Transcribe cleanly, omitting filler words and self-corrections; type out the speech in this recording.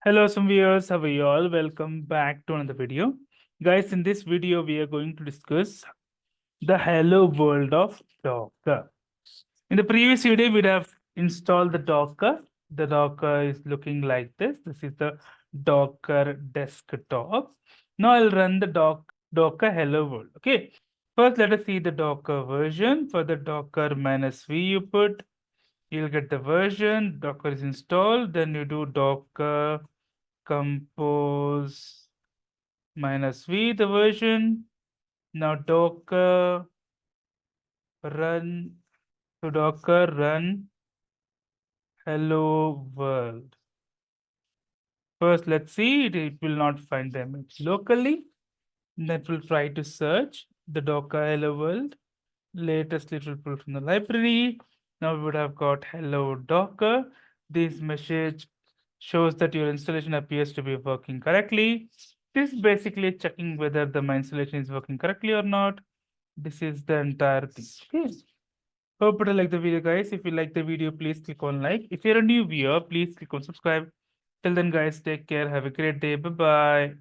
Hello, some viewers. How are you all? Welcome back to another video. Guys, in this video, we are going to discuss the hello world of Docker. In the previous video, we'd have installed the Docker. The Docker is looking like this. This is the Docker desktop. Now I'll run the Docker hello world. Okay. First, let us see the Docker version. For the Docker -v you put, you'll get the version. Docker is installed. Then you do Docker compose -v, the version. Now Docker run, so Docker run hello world. First, let's see, it will not find the image locally. That will try to search the Docker hello world. Latest it will pull from the library. Now we would have got hello Docker. This message shows that your installation appears to be working correctly. This is basically checking whether my installation is working correctly or not. This is the entire thing. Okay. Hope you like the video, guys. If you like the video, please click on like. If you're a new viewer, please click on subscribe. Till then, guys, take care. Have a great day. Bye-bye.